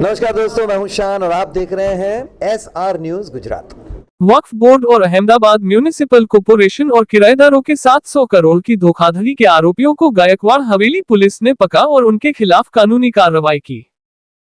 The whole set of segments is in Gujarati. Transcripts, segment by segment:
नमस्कार दोस्तों, मैं हूं शान और आप देख रहे हैं SR न्यूज गुजरात। वक्फ बोर्ड और अहमदाबाद म्यूनिसिपल कॉर्पोरेशन और किराएदारों के 700 करोड़ की धोखाधड़ी के आरोपियों को गायकवाड़ हवेली पुलिस ने पकड़ा और उनके खिलाफ कानूनी कार्रवाई की।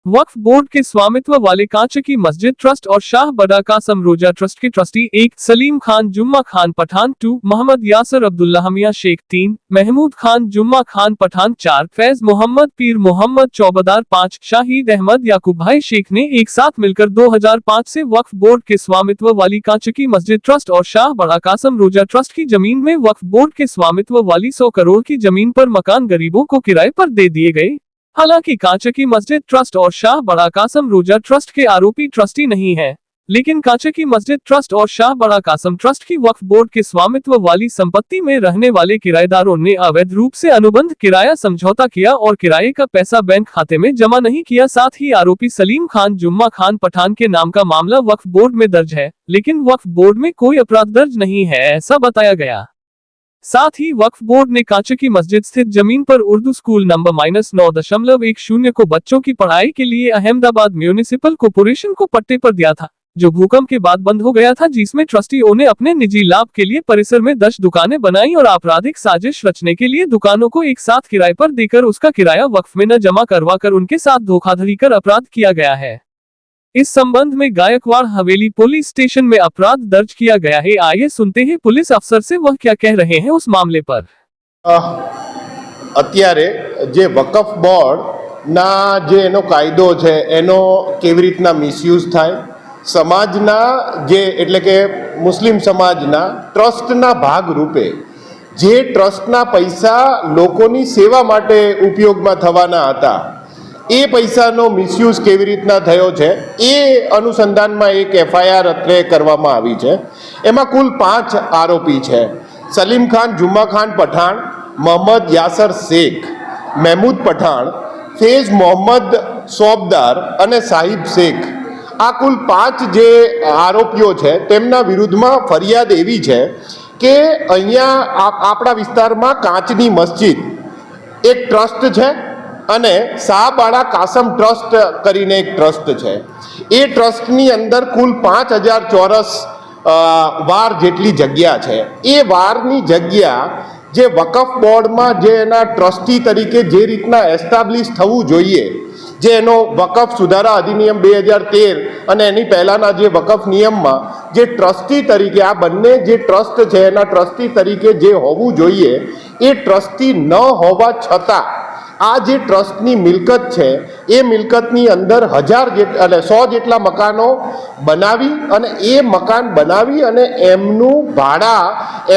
वक्फ बोर्ड के स्वामित्व वाले कांचकी मस्जिद ट्रस्ट और शाह बड़ा कासम रोजा ट्रस्ट के ट्रस्टी 1, सलीम खान जुम्मा खान पठान 2, मोहम्मद यासर अब्दुल्ला मियां शेख 3, महमूद खान जुम्मा खान पठान 4, फैज मोहम्मद पीर मोहम्मद चौबदार 5, शाहिद अहमद याकूब भाई शेख ने एक साथ मिलकर 2005 से वक्फ बोर्ड के स्वामित्व वाली कांचकी मस्जिद ट्रस्ट और शाह बड़ा कासम रोजा ट्रस्ट की जमीन में वक्फ बोर्ड के स्वामित्व वाली 100 करोड़ की जमीन पर मकान गरीबों को किराए पर दे दिए गए। हालांकि कांचकी मस्जिद ट्रस्ट और शाह बड़ा कासम रोजा ट्रस्ट के आरोपी ट्रस्टी नहीं है, लेकिन कांचकी मस्जिद ट्रस्ट और शाह बड़ा कासम ट्रस्ट की वक्फ बोर्ड के स्वामित्व वाली संपत्ति में रहने वाले किराएदारों ने अवैध रूप से अनुबंध किराया समझौता किया और किराए का पैसा बैंक खाते में जमा नहीं किया। साथ ही आरोपी सलीम खान जुम्मा खान पठान के नाम का मामला वक्फ बोर्ड में दर्ज है, लेकिन वक्फ बोर्ड में कोई अपराध दर्ज नहीं है, ऐसा बताया गया। साथ ही वक्फ बोर्ड ने कांचकी मस्जिद स्थित जमीन पर उर्दू स्कूल नंबर -9.10 को बच्चों की पढ़ाई के लिए अहमदाबाद म्यूनिसिपल कॉर्पोरेशन को पट्टे पर दिया था, जो भूकंप के बाद बंद हो गया था, जिसमें ट्रस्टियों ने अपने निजी लाभ के लिए परिसर में 10 दुकानें बनाई और आपराधिक साजिश रचने के लिए दुकानों को एक साथ किराए पर देकर उसका किराया वक्फ में न जमा करवाकर उनके साथ धोखाधड़ी कर अपराध किया गया है। इस संबंध में गायकवाड़ हवेली पुलिस स्टेशन में अपराध दर्ज किया गया है। आइए सुनते हैं पुलिस अफसर से वह क्या कह रहे हैं उस मामले पर। અત્યારે જે વકફ બોર્ડના જે એનો કાયદો છે એનો કેવી રીતના મિસયુઝ થાય, સમાજના જે એટલે કે મુસ્લિમ સમાજના ટ્રસ્ટના ભાગ રૂપે જે ટ્રસ્ટના પૈસા લોકોની સેવા માટે ઉપયોગમાં થવાના હતા એ પૈસાનો મિસયુઝ કેવી રીતના થયો છે એ અનુસંધાનમાં એક FIR અત્રે કરવામાં આવી છે। એમાં કુલ 5 આરોપી છે। સલીમ ખાન જુમ્મા ખાન પઠાણ, મોહમ્મદ યાસર શેખ, મહેમૂદ પઠાણ, ફેઝ મોહમ્મદ સોબદાર અને સાહિબ શેખ, આ કુલ 5 જે આરોપીઓ છે તેમના વિરુદ્ધમાં ફરિયાદ એવી છે કે અહીંયા આપણા વિસ્તારમાં કાચની મસ્જિદ એક ટ્રસ્ટ છે અને શાહ બાળા કાસમ ટ્રસ્ટ કરીને એક ટ્રસ્ટ છે। એ ટ્રસ્ટની અંદર કુલ 5000 ચોરસ વાર જેટલી જગ્યા છે। એ વારની જગ્યા જે વકફ બોર્ડમાં જે એના ટ્રસ્ટી તરીકે જે રીતના એસ્ટાબ્લિશ થવું જોઈએ, જે એનો વકફ સુધારા અધિનિયમ 2013 અને એની પહેલાંના જે વકફ નિયમમાં જે ટ્રસ્ટી તરીકે આ બંને જે ટ્રસ્ટ છે એના ટ્રસ્ટી તરીકે જે હોવું જોઈએ એ ટ્રસ્ટી ન હોવા છતાં આ જે ટ્રસ્ટની મિલકત છે એ મિલકતની અંદર 100 જેટલા મકાનો બનાવી અને એ મકાન બનાવી અને એમનું ભાડા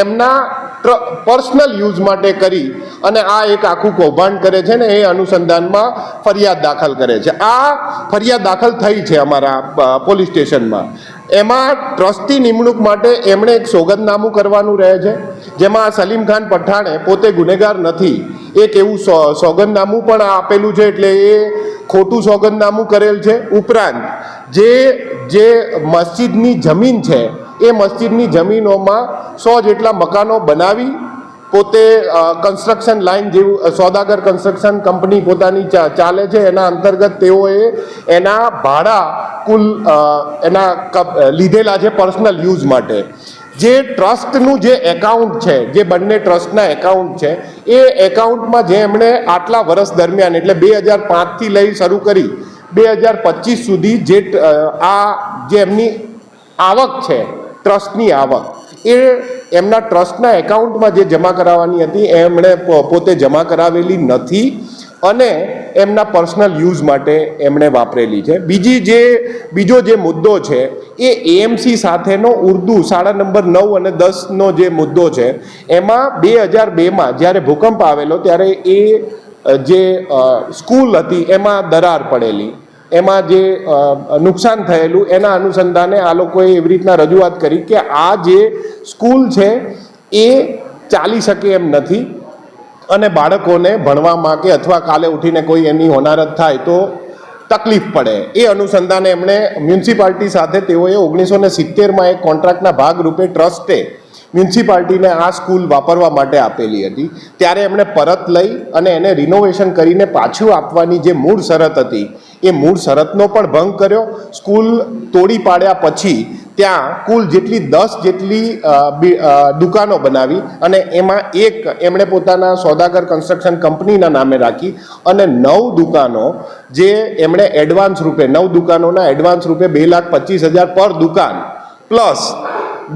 એમના પર્સનલ યુઝ માટે કરી અને આ એક આખું કૌભાંડ કરે છે ને એ અનુસંધાનમાં ફરિયાદ દાખલ કરે છે। આ ફરિયાદ દાખલ થઈ છે અમારા પોલીસ સ્ટેશનમાં। એમાં ટ્રસ્ટી નિમણૂક માટે એમણે એક સોગંદનામું કરવાનું રહે છે, જેમાં સલીમ ખાન પઠાણે પોતે ગુનેગાર નથી એક એવું સોગંદનામું પણ આપેલું છે, એટલે એ ખોટું સોગંદનામું કરેલ છે। ઉપરાંત જે મસ્જિદની જમીન છે એ મસ્જિદની જમીનોમાં 100 જેટલા મકાનો બનાવી પોતે કન્સ્ટ્રક્શન લાઇન જેવું સોદાગર કન્સ્ટ્રક્શન કંપની પોતાની ચાલે છે, એના અંતર્ગત તેઓએ એના ભાડા કુલ એના લીધેલા છે પર્સનલ યુઝ માટે। જે ટ્રસ્ટનું જે એકાઉન્ટ છે, જે બંને ટ્રસ્ટના એકાઉન્ટ છે એ એકાઉન્ટમાં જે એમણે આટલા વર્ષ દરમિયાન એટલે 2005થી લઈ શરૂ કરી 2025 સુધી જે આ જે એમની આવક છે ટ્રસ્ટની આવક એ એમના ટ્રસ્ટના એકાઉન્ટમાં જે જમા કરાવવાની હતી એમણે પોતે જમા કરાવેલી નથી અને એમના પર્સનલ યુઝ માટે એમણે વાપરેલી છે। બીજો જે મુદ્દો છે એ AMC સાથેનો ઉર્દુ શાળા નંબર 9 અને 10નો જે મુદ્દો છે એમાં 2002માં જ્યારે ભૂકંપ આવેલો ત્યારે એ જે સ્કૂલ હતી એમાં દરાર પડેલી, એમાં જે નુકસાન થયેલું એના અનુસંધાને આ લોકોએ એવી રીતના રજૂઆત કરી કે આ જે સ્કૂલ છે એ ચાલી શકે એમ નથી અને બાળકોને ભણવામાં કે અથવા કાલે ઉઠીને કોઈ એની હોનારત થાય તો તકલીફ પડે। એ અનુસંધાને એમણે મ્યુનિસિપાલિટી સાથે તેઓએ 1970માં એક કોન્ટ્રાક્ટના ભાગરૂપે ટ્રસ્ટે મ્યુનિસિપાલિટીને આ સ્કૂલ વાપરવા માટે આપેલી હતી। ત્યારે એમણે પરત લઈ અને એને રિનોવેશન કરીને પાછું આપવાની જે મૂળ શરત હતી એ મૂળ શરતનો પણ ભંગ કર્યો. સ્કૂલ તોડી પાડ્યા પછી ત્યાં કુલ જેટલી 10 જેટલી દુકાનો બનાવી અને એમાં એક એમણે પોતાના સોદાગર કન્સ્ટ્રક્શન કંપનીના નામે રાખી અને 9 દુકાનો જે એમણે એડવાન્સ રૂપે 9 દુકાનોના એડવાન્સ રૂપે 2,25,000 પર દુકાન પ્લસ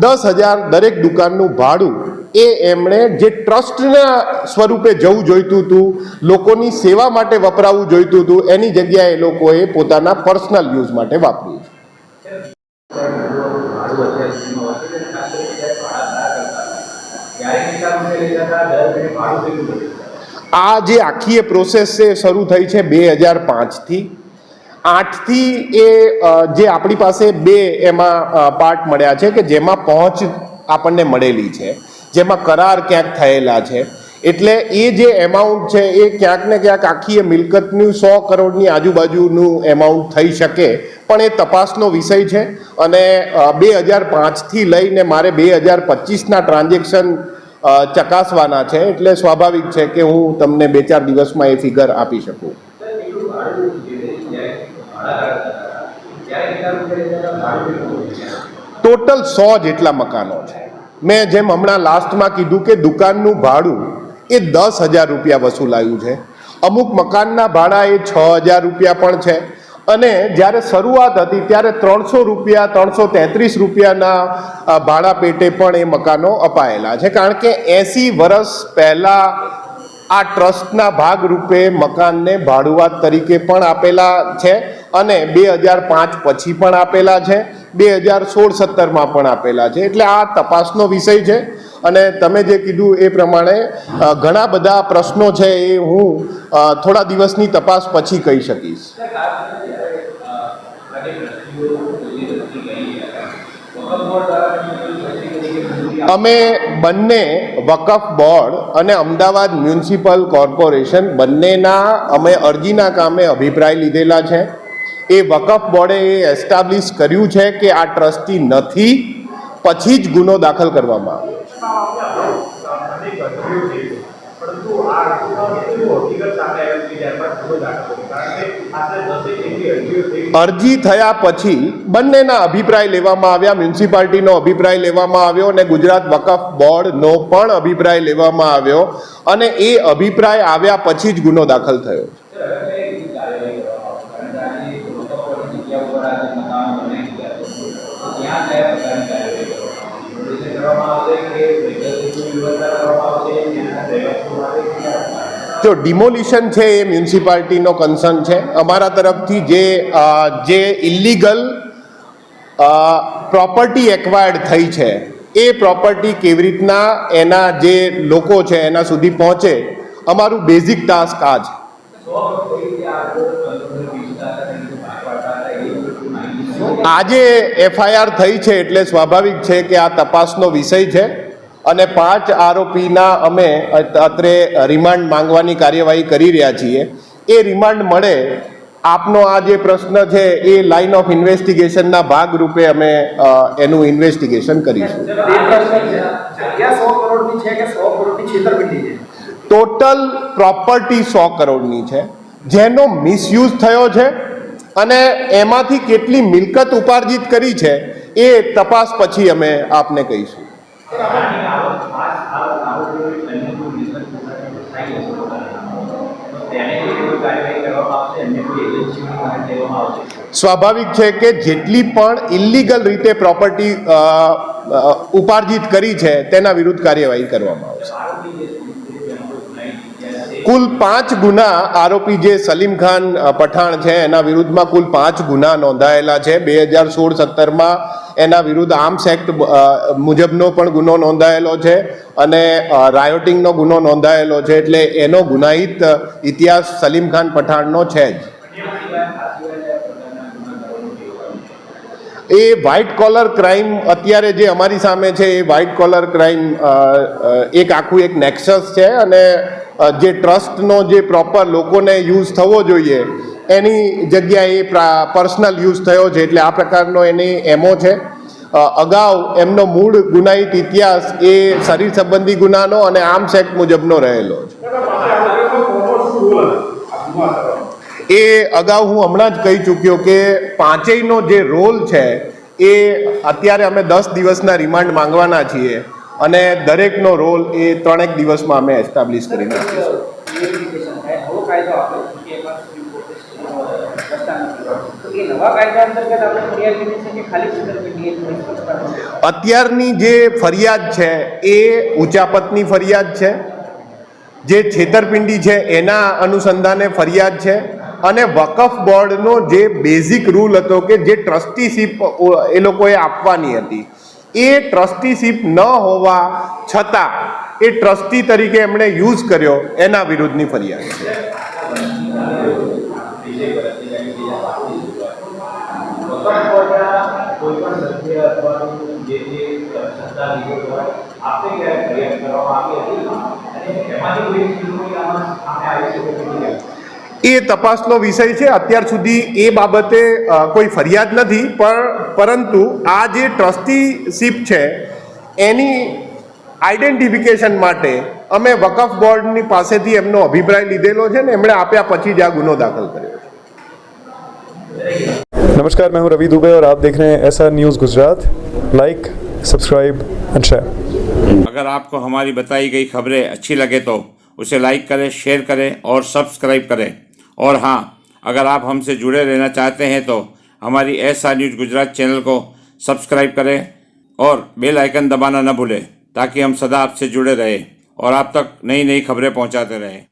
10,000 દરેક દુકાનનું ભાડું એ એમણે જે ટ્રસ્ટના સ્વરૂપે જવું જોઈતું હતું, લોકોની સેવા માટે વપરાવું જોઈતું હતું, એની જગ્યાએ એ લોકોએ પોતાના પર્સનલ યુઝ માટે વાપર્યું. આ જે આખી પ્રોસેસ છે શરૂ થઈ છે 2005થી. 8થી એ જે આપણી પાસે 2 એમાં પાર્ટ મળ્યા છે કે જેમાં પહોંચ આપણને મળેલી છે, જેમાં કરાર ક્યાંક થયેલા છે. એટલે એ જે એમાઉન્ટ છે એ ક્યાંક ને ક્યાંક આખી મિલકતનું 100 કરોડની આજુબાજુનું એમાઉન્ટ થઈ શકે, પણ એ તપાસનો વિષય છે. અને 2005થી લઈને મારે 2025ના ટ્રાન્ઝેક્શન ચકાસવાના છે, એટલે સ્વાભાવિક છે કે હું તમને 2-4 દિવસમાં એ ફિગર આપી શકું. ટોટલ 100 જેટલા મકાનો છે. મેં જેમ હમણાં લાસ્ટમાં કીધું કે દુકાનનું ભાડું એ 10,000 રૂપિયા વસૂલાયું છે. અમુક મકાનના ભાડા એ 6,000 રૂપિયા પણ છે. અને જ્યારે શરૂઆત હતી ત્યારે 300 રૂપિયા 333 રૂપિયાના ભાડા પેટે પણ એ મકાનો અપાયેલા છે. કારણ કે 80 વર્ષ પહેલાં આ ટ્રસ્ટના ભાગરૂપે મકાનને ભાડુઆત તરીકે પણ આપેલા છે અને 2005 પછી પણ આપેલા છે, 2016-17માં પણ આપેલા છે. એટલે આ તપાસનો વિષય છે. અને તમે જે કીધું એ પ્રમાણે ઘણા બધા પ્રશ્નો છે એ હું થોડા દિવસની તપાસ પછી કહી શકીશ. અમે બંને વકફ બોર્ડ અને અમદાવાદ મ્યુનિસિપલ કોર્પોરેશન બંનેના અમે અરજીના કામે અભિપ્રાય લીધેલા છે. એ વકફ બોર્ડે એ એસ્ટાબ્લિશ કર્યું છે કે આ ટ્રસ્ટી નથી, પછી જ ગુનો દાખલ કરવામાં આવ્યો. અરજી થયા પછી બંનેના અભિપ્રાય લેવામાં આવ્યા. મ્યુનિસિપાલિટીનો અભિપ્રાય લેવામાં આવ્યો અને ગુજરાત વકફ બોર્ડનો પણ અભિપ્રાય લેવામાં આવ્યો અને એ અભિપ્રાય આવ્યા પછી જ ગુનો દાખલ થયો. જો ડિમોલિશન છે એ મ્યુનિસિપાલિટીનો કન્સર્ન છે. અમારા તરફથી જે ઇલીગલ પ્રોપર્ટી એક્વાયર્ડ થઈ છે એ પ્રોપર્ટી કેવી રીતના એના જે લોકો છે એના સુધી પહોંચે, અમારું બેઝિક ટાસ્ક આ છે. આજે એફઆઈઆર થઈ છે એટલે સ્વાભાવિક છે કે આ તપાસનો વિષય છે અને 5 આરોપીના અમે અત્રે રિમાન્ડ માંગવાની કાર્યવાહી કરી રહ્યા છીએ. એ રિમાન્ડ મળે, આપનો આ જે પ્રશ્ન છે એ લાઇન ઓફ ઇન્વેસ્ટિગેશનના ભાગરૂપે અમે એનું ઇન્વેસ્ટિગેશન કરીશું. ટોટલ પ્રોપર્ટી 100 કરોડની છે જેનો મિસયુઝ થયો છે અને એમાંથી કેટલી મિલકત ઉપાર્જિત કરી છે એ તપાસ પછી અમે આપને કહીશું. સ્વાભાવિક છે કે જેટલી પણ ઇલીગલ રીતે પ્રોપર્ટી ઉપાર્જિત કરી છે તેના વિરુદ્ધ કાર્યવાહી કરવામાં આવશે. કુલ 5 ગુના આરોપી જે સલીમ ખાન પઠાણ છે એના વિરુદ્ધમાં કુલ 5 ગુના નોંધાયેલા છે. 2016-17માં એના વિરુદ્ધ આર્મ્સ એક્ટ મુજબનો પણ ગુનો નોંધાયેલો છે અને રાયોટિંગનો ગુનો નોંધાયેલો છે. એટલે એનો ગુનાહિત ઇતિહાસ સલીમ ખાન પઠાણનો છે જ. એ વ્હાઇટ કોલર ક્રાઇમ અત્યારે જે અમારી સામે છે એ વ્હાઇટ કોલર ક્રાઇમ એક આખું એક નેક્સસ છે અને જે ટ્રસ્ટનો જે પ્રોપર લોકોને યુઝ થવો જોઈએ એની જગ્યાએ પર્સનલ યુઝ થયો છે. એટલે આ પ્રકારનો એની એમો છે. અગાઉ એમનો મૂળ ગુનાહિત ઇતિહાસ એ શરીર સંબંધી ગુનાનો અને આર્મ્સ એક્ટ મુજબનો રહેલો છે. એ અગાઉ હું હમણાં જ કહી ચૂક્યો કે પાંચેયનો જે રોલ છે એ અત્યારે અમે 10 દિવસના રિમાન્ડ માંગવાના છીએ અને દરેકનો રોલ એ 3 દિવસમાં અમે એસ્ટાબ્લિશ કરી નાખીશું. અત્યારની જે ફરિયાદ છે એ ઉચાપતની ફરિયાદ છે, જે છેતરપિંડી છે એના અનુસંધાને ફરિયાદ છે, અને વકફ બોર્ડનો જે બેઝિક રૂલ હતો કે જે ટ્રસ્ટીશીપ એ લોકોએ આપવાની હતી એ ટ્રસ્ટીશીપ ન હોવા છતાં એ ટ્રસ્ટી તરીકે એમણે યુઝ કર્યો એના વિરુદ્ધની ફરિયાદ છે. એ તપાસનો વિષય છે. અત્યાર સુધી એ બાબતે કોઈ ફરિયાદ નથી, પરંતુ આ જે ટ્રસ્ટીશીપ છે એની આઈડેન્ટિફિકેશન માટે અમે વકફ બોર્ડની પાસેથી એમનો અભિપ્રાય લીધેલો છે ને એમણે આપ્યા પછી જ આ ગુનો દાખલ કર્યો છે. नमस्कार, मैं हूं रवि दुबे और आप देख रहे हैं SR news Gujarat. Like, subscribe and share. अगर आपको हमारी बताई गई खबरें अच्छी लगे तो उसे लाइक करें, शेयर करें और सब्सक्राइब करें. और हाँ, अगर आप हमसे जुड़े रहना चाहते हैं तो हमारी SR न्यूज़ गुजरात चैनल को सब्सक्राइब करें और बेल आइकन दबाना न भूलें ताकि हम सदा आपसे जुड़े रहें और आप तक नई नई खबरें पहुंचाते रहें.